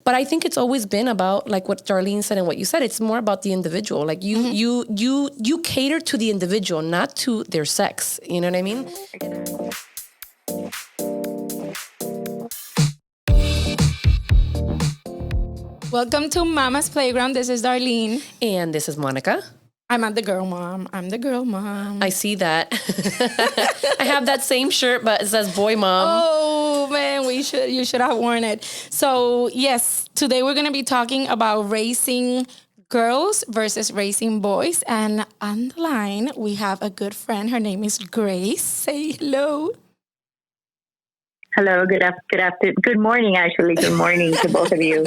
But I think it's always been about, like what Darlene said and what you said, it's more about the individual. Like you cater to the individual, not to their sex. You know what I mean? Welcome to Mama's Playground. This is Darlene. And this is Monica. I'm the girl mom. I see that. I have that same shirt, but it says boy mom. Oh man, you should have worn it. So yes, today we're gonna be talking about raising girls versus raising boys. And on the line, we have a good friend. Her name is Grace. Say hello. Hello, good afternoon. Good morning, actually. Good morning to both of you.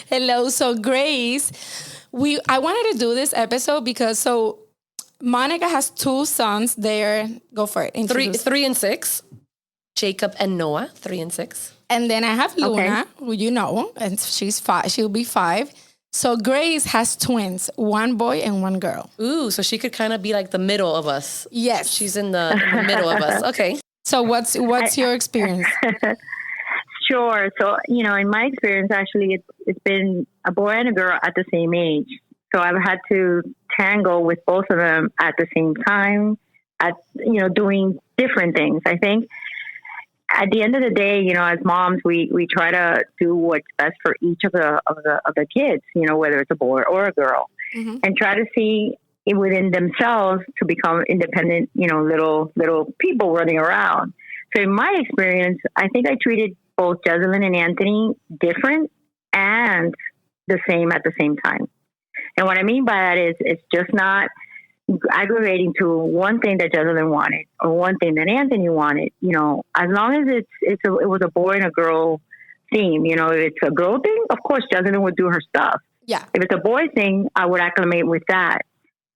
Hello. So Grace, I wanted to do this episode because Monica has two sons there. Go for it. Three and 6. Jacob and Noah, 3 and 6. And then I have Luna, who you know, and she's 5. She'll be 5. So Grace has twins, 1 boy and 1 girl. Ooh, so she could kind of be like the middle of us. Yes. She's in the middle of us. Okay. So what's your experience? Sure. So, in my experience, actually, it's been a boy and a girl at the same age. So I've had to tangle with both of them at the same time, doing different things. I think at the end of the day, as moms, we try to do what's best for each of the kids, whether it's a boy or a girl, and try to see within themselves to become independent, little people running around. So in my experience, I think I treated both Jesselyn and Anthony different and the same at the same time. And what I mean by that is it's just not aggravating to one thing that Jesselyn wanted or one thing that Anthony wanted. As long as it was a boy and a girl theme, if it's a girl thing, of course, Jesselyn would do her stuff. Yeah. If it's a boy thing, I would acclimate with that.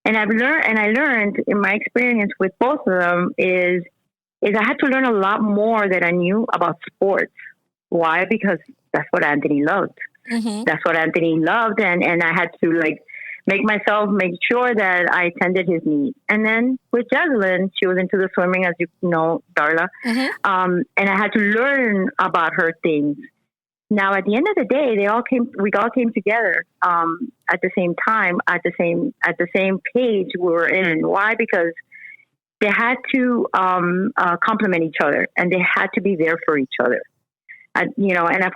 And I learned in my experience with both of them is I had to learn a lot more than I knew about sports. Why? Because that's what Anthony loved. Mm-hmm. That's what Anthony loved. And I had to make sure that I attended his needs. And then with Jesselyn, she was into the swimming, as you know, Darla. Mm-hmm. And I had to learn about her things. Now, at the end of the day, we all came together at the same time, at the same page we were in. Why? Because they had to complement each other, and they had to be there for each other. And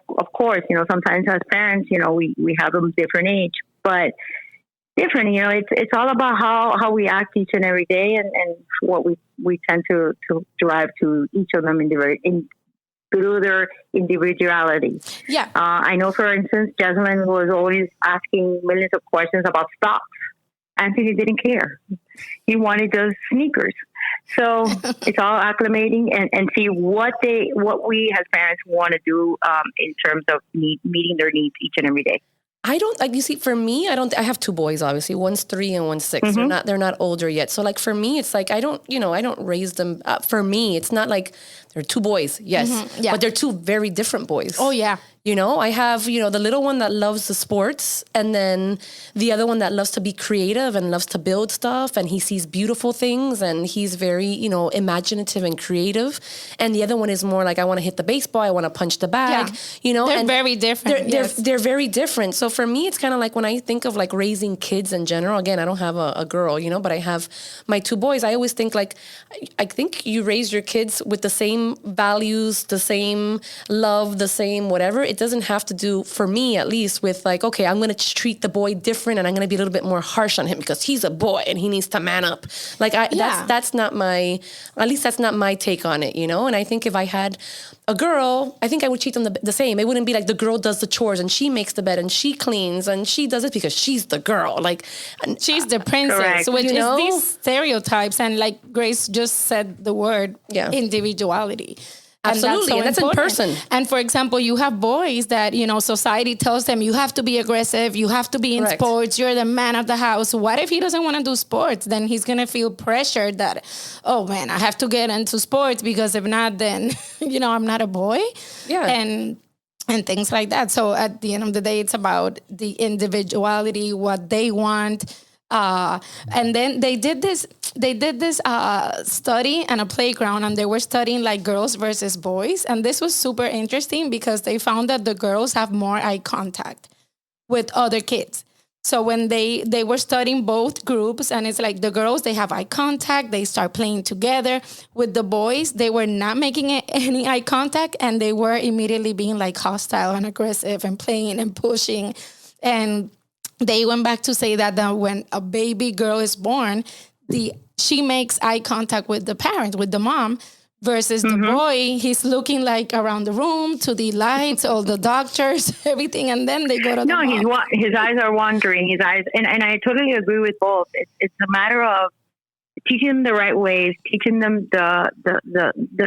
of course, sometimes as parents, we have them different age, but different. It's all about how we act each and every day, and what we tend to drive to each of them through their individuality. Yeah. I know, for instance, Jesselyn was always asking millions of questions about stocks. Anthony didn't care. He wanted those sneakers. So it's all acclimating and see what we as parents want to do in terms of meeting their needs each and every day. I don't you see, for me, I have 2 boys, obviously. One's 3 and one's 6. Mm-hmm. They're not older yet. So like for me, it's like, I don't raise them. For me, it's not like they're 2 boys. Yes. Mm-hmm. Yeah. But they're 2 very different boys. Oh yeah. I have, the little one that loves the sports, and then the other one that loves to be creative and loves to build stuff, and he sees beautiful things, and he's very, imaginative and creative. And the other one is more like, I want to hit the baseball, I want to punch the bag, They're and very different. They're very different. So for me, it's kind of like when I think of like raising kids in general, again, I don't have a girl, but I have my 2 boys. I always think like, I think you raise your kids with the same values, the same love, the same whatever. It doesn't have to do, for me at least, with like, okay, I'm going to treat the boy different, and I'm going to be a little bit more harsh on him because he's a boy and he needs to man up. Like that's not my take on it, And I think if I had a girl, I think I would treat them the same. It wouldn't be like the girl does the chores and she makes the bed and she cleans and she does it because she's the girl. Like she's the princess, correct. Which is these stereotypes. And like Grace just said the word, individuality. Absolutely, and that's in person. And for example, you have boys that, society tells them you have to be aggressive, you have to be in sports, you're the man of the house. What if he doesn't want to do sports? Then he's going to feel pressured that, oh man, I have to get into sports because if not, then, I'm not a boy. Yeah. And things like that. So at the end of the day, it's about the individuality, what they want. And then they did this study on a playground, and they were studying like girls versus boys. And this was super interesting because they found that the girls have more eye contact with other kids. So when they were studying both groups, and it's like the girls, they have eye contact, they start playing together. With the boys, they were not making any eye contact, and they were immediately being like hostile and aggressive and playing and pushing. And they went back to say that when a baby girl is born, she makes eye contact with the parent, with the mom, versus the boy, he's looking like around the room to the lights, all the doctors, everything, and then they go to the mom. His eyes are wandering. His eyes, and I totally agree with both. It's a matter of teaching them the right ways, teaching them the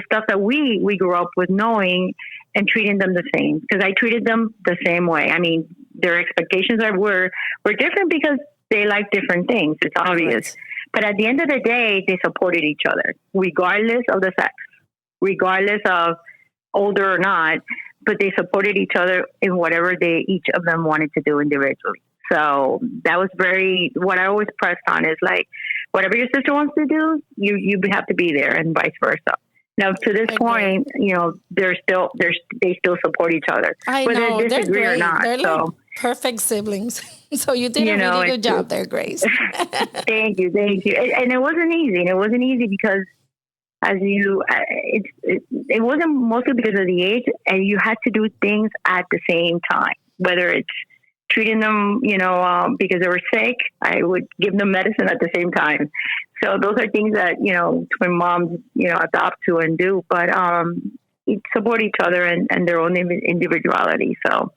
stuff that we grew up with knowing, and treating them the same. Because I treated them the same way. I mean, their expectations were different because they like different things. It's obvious. Right. But at the end of the day, they supported each other, regardless of the sex, regardless of older or not, but they supported each other in whatever each of them wanted to do individually. So that was what I always pressed on is like, whatever your sister wants to do, you have to be there, and vice versa. Now, to this point, they still support each other, whether they disagree or not. They're like perfect siblings. So you did a really good job there, Grace. Thank you. And it wasn't easy. And it wasn't easy because it wasn't mostly because of the age, and you had to do things at the same time, whether it's treating them, because they were sick, I would give them medicine at the same time. So those are things that, twin moms, adopt to and do, but support each other and their own individuality. So.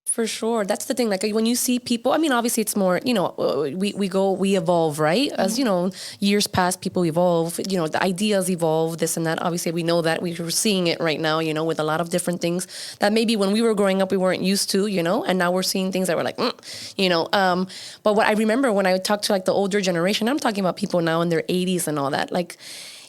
For sure. That's the thing. Like when you see people, I mean, obviously it's more, we evolve, right? As, years pass, people evolve, the ideas evolve, this and that. Obviously we know that we're seeing it right now, with a lot of different things that maybe when we were growing up, we weren't used to, and now we're seeing things that we're like, but what I remember when I would talk to like the older generation, I'm talking about people now in their 80s and all that, like,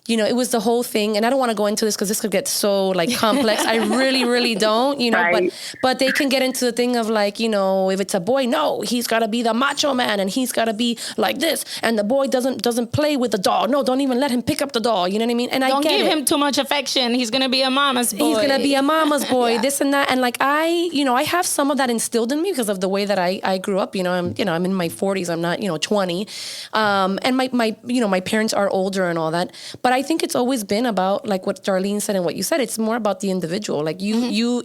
it was the whole thing, and I don't want to go into this because this could get so like complex. I really, really don't, right. but they can get into the thing of like, if it's a boy, no, he's got to be the macho man and he's got to be like this, and the boy doesn't play with the doll. No, don't even let him pick up the doll. You know what I mean? And don't give him too much affection. He's gonna be a mama's boy. He's gonna be a mama's boy. Yeah. This and that, and like I have some of that instilled in me because of the way that I grew up. I'm in my 40s. I'm not 20, and my parents are older and all that, but I think it's always been about like what Darlene said and what you said. It's more about the individual. Like you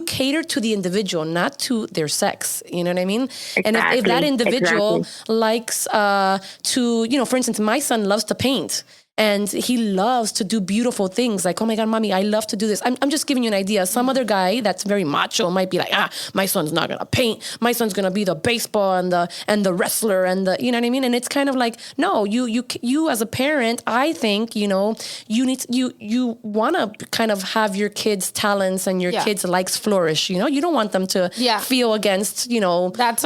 cater to the individual, not to their sex. You know what I mean? Exactly. And if that individual likes to, for instance, my son loves to paint. And he loves to do beautiful things. Like, oh my God, mommy, I love to do this. I'm just giving you an idea. Some other guy that's very macho might be like, my son's not gonna paint. My son's gonna be the baseball and the wrestler and the, you know what I mean? And it's kind of like, no, you as a parent, I think, you want to kind of have your kids' talents and your kids' likes flourish. You don't want them to feel against, that's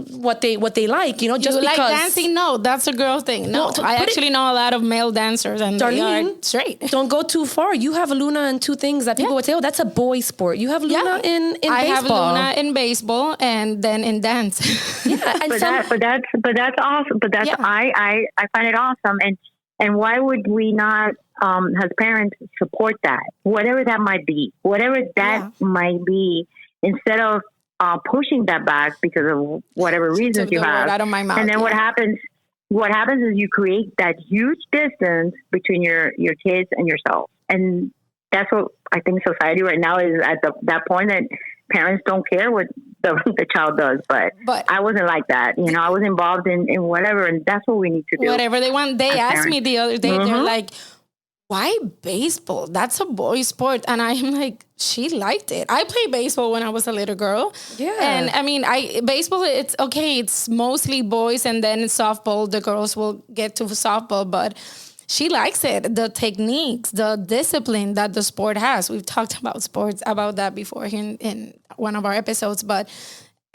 what they like. Just you because like dancing. No, that's a girl thing. No, I actually know a lot of male dancers, and Darlene, they are straight. Don't go too far. You have Luna in two things that people would say, oh, that's a boy sport. You have Luna in baseball. I have Luna in baseball and then in dance. Yeah, and but that's awesome. But that's I find it awesome. And why would we not as parents support that, whatever that might be, instead of pushing that back because of whatever reasons you have. Out of my mouth, and then what happens? What happens is you create that huge distance between your kids and yourself. And that's what I think society right now is at that point that parents don't care what the child does. But I wasn't like that. I was involved in whatever, and that's what we need to do. Whatever they want. They asked me the other day, they're like, why baseball? That's a boy sport. And I'm like, she liked it. I played baseball when I was a little girl. Yeah. And I mean, baseball, it's okay. It's mostly boys, and then softball, the girls will get to softball, but she likes it. The techniques, the discipline that the sport has. We've talked about sports, about that before in one of our episodes, but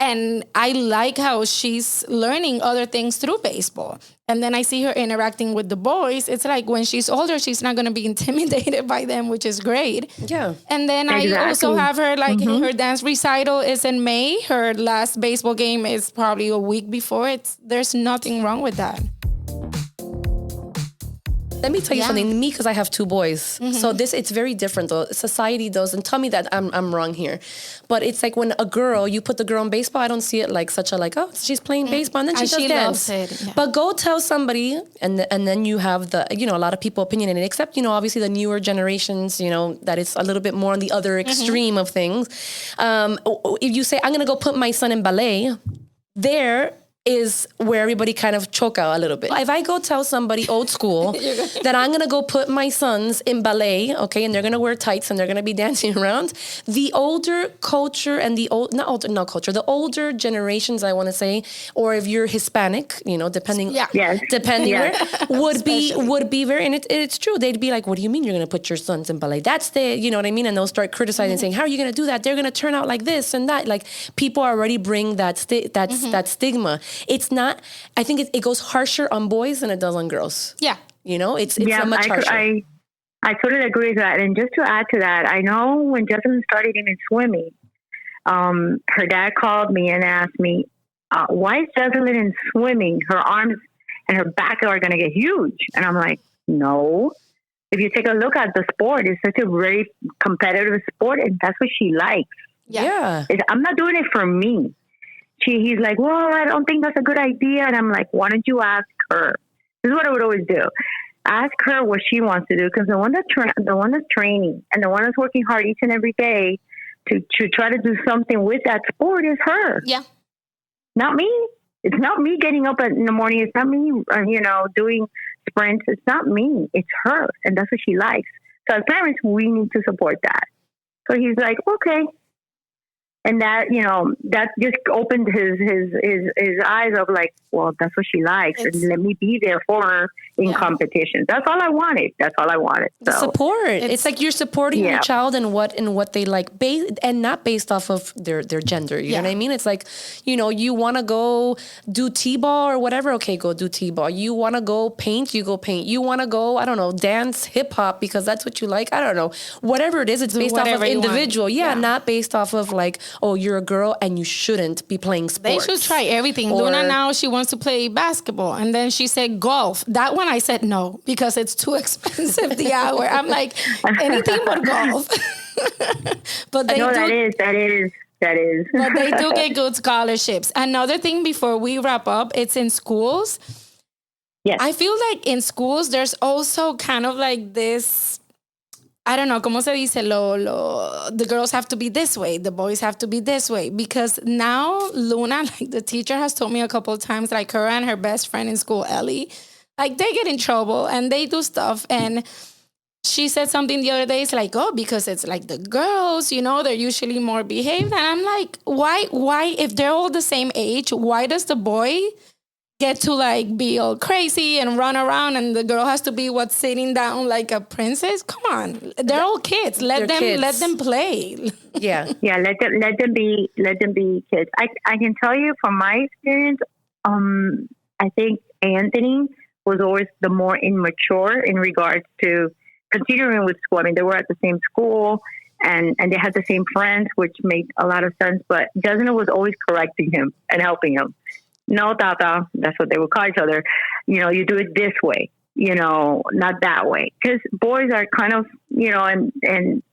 And I like how she's learning other things through baseball. And then I see her interacting with the boys. It's like when she's older, she's not going to be intimidated by them, which is great. Yeah. And then I also have her, like, her dance recital is in May. Her last baseball game is probably a week before. There's nothing wrong with that. Let me tell you something. Me, because I have two boys. So it's very different though. Society does, and tell me that I'm wrong here. But it's like when a girl, you put the girl in baseball, I don't see it like such a like, oh, she's playing baseball and then she does dance. Loves it. Yeah. But go tell somebody, and then you have the, a lot of people opinionated, except, obviously the newer generations, that it's a little bit more on the other extreme of things. If you say, I'm going to go put my son in ballet, there is where everybody kind of choke out a little bit. If I go tell somebody old school that I'm going to go put my sons in ballet, okay, and they're going to wear tights and they're going to be dancing around, the older culture and the older generations, I want to say, or if you're Hispanic, depending where, would be very, and it's true. They'd be like, what do you mean you're going to put your sons in ballet? That's you know what I mean? And they'll start criticizing, saying, how are you going to do that? They're going to turn out like this and that. Like, people already bring that stigma. It's not, I think it goes harsher on boys than it does on girls. Yeah. It's much harsher. I totally agree with that. And just to add to that, I know when Justin started in swimming, her dad called me and asked me, why is Justin in swimming? Her arms and her back are going to get huge. And I'm like, no. If you take a look at the sport, it's such a very competitive sport, and that's what she likes. Yeah. I'm not doing it for me. He's like, well, I don't think that's a good idea. And I'm like, why don't you ask her? This is what I would always do. Ask her what she wants to do. Because the one that's training and the one that's working hard each and every day to try to do something with that sport is her. Yeah. Not me. It's not me getting up in the morning. It's not me, doing sprints. It's not me. It's her. And that's what she likes. So as parents, we need to support that. So he's like, okay. And that, that just opened his eyes of like, well, that's what she likes. And let me be there for her in competition. That's all I wanted. So, support. It's like you're supporting your child in what they like, and not based off of their gender. You know what I mean? It's like, you want to go do T-ball or whatever. Okay, go do T-ball. You want to go paint, you go paint. You want to go, I don't know, dance hip hop because that's what you like. I don't know. Whatever it is, it's based off of individual. Yeah, not based off of like, oh, you're a girl and you shouldn't be playing sports. They should try everything. Luna now, she wants to play basketball. And then she said golf. That one I said no, because it's too expensive the hour. I'm like, anything but golf. But they that is. But they do get good scholarships. Another thing before we wrap up, it's in schools. Yes. I feel like in schools, there's also kind of like this, I don't know, ¿cómo se dice? The girls have to be this way. The boys have to be this way. Because now Luna, like the teacher has told me a couple of times, like her and her best friend in school, Ellie, like they get in trouble and they do stuff. And she said something the other day. It's like, oh, because it's like the girls, they're usually more behaved. And I'm like, why, if they're all the same age, why does the boy get to like be all crazy and run around and the girl has to be sitting down like a princess? Come on, they're all kids. Let them play. Yeah. Let them be kids. I can tell you from my experience, I think Anthony was always the more immature in regards to considering with school. I mean, they were at the same school and they had the same friends, which made a lot of sense, but Desna was always correcting him and helping him. No, Tata, that's what they would call each other. You do it this way, not that way. Because boys are kind of, and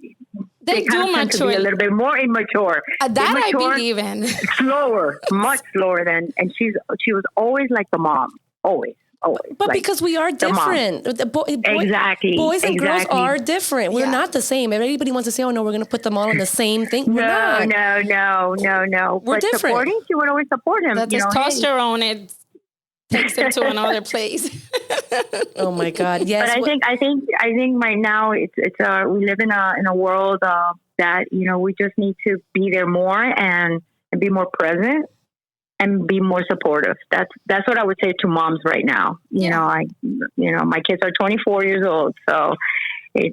they do tend to be a little bit more immature. That I believe in. Slower, much slower than, and she was always like the mom, always. But like because we are different. Exactly. Boys and girls are different. We're not the same. Everybody wants to say, oh, no, we're going to put them all in the same thing. We're not. We're different. She would always support him. That testosterone, it takes him to another place. Oh, my God. Yes. But I think right now it's we live in a world that, we just need to be there more and be more present. And be more supportive. That's what I would say to moms right now. My kids are 24 years old, so I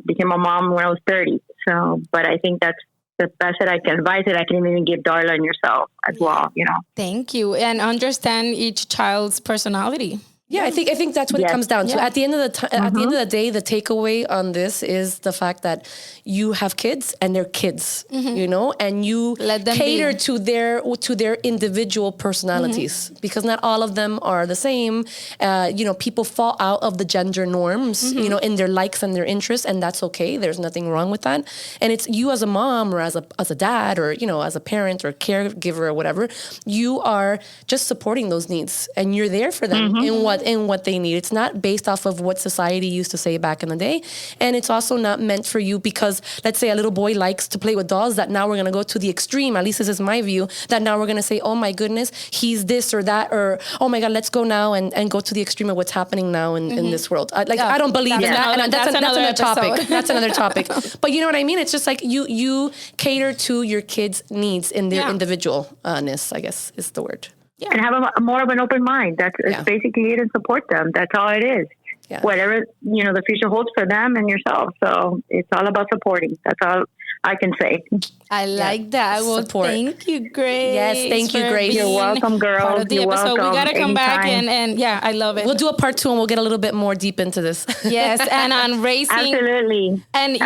became a mom when I was 30. So, but I think that's the best that I can advise it. I can even give Darla and yourself as well, you know. Thank you. And understand each child's personality. Yeah, I think that's what it comes down to. At the end of the day, the takeaway on this is the fact that you have kids and they're kids, you know, and you let them cater to their individual personalities because not all of them are the same. You know, people fall out of the gender norms, you know, in their likes and their interests, and that's okay. There's nothing wrong with that. And it's you as a mom or as a dad or, you know, as a parent or caregiver or whatever, you are just supporting those needs and you're there for them in what they need. It's not based off of what society used to say back in the day. And it's also not meant for you because, let's say, a little boy likes to play with dolls, that now we're going to go to the extreme. At least this is my view, that now we're going to say, oh my goodness, he's this or that, or oh my God, let's go now and go to the extreme of what's happening now in this world. I don't believe in that. And that's another topic. That's another topic. But you know what I mean? It's just like you cater to your kids' needs in their individualness, I guess is the word. Yeah. And have more of an open mind. That's basically it, and support them. That's all it is. Yeah. Whatever, you know, the future holds for them and yourself. So it's all about supporting. That's all I can say. I like that. Well, support. Thank you, Grace. Yes, thank you, Grace. You're welcome, girls. You're welcome. We got to come back and I love it. We'll do a part 2 and we'll get a little bit more deep into this. Yes, and on racing. Absolutely. And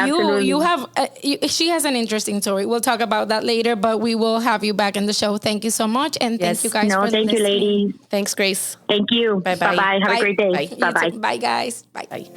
you have, she has an interesting story. We'll talk about that later, but we will have you back in the show. Thank you so much. And thank you guys for listening. Thank you, ladies. Thanks, Grace. Thank you. Bye-bye. Bye-bye. Have a great day. Bye-bye. Bye, guys. Bye. Bye.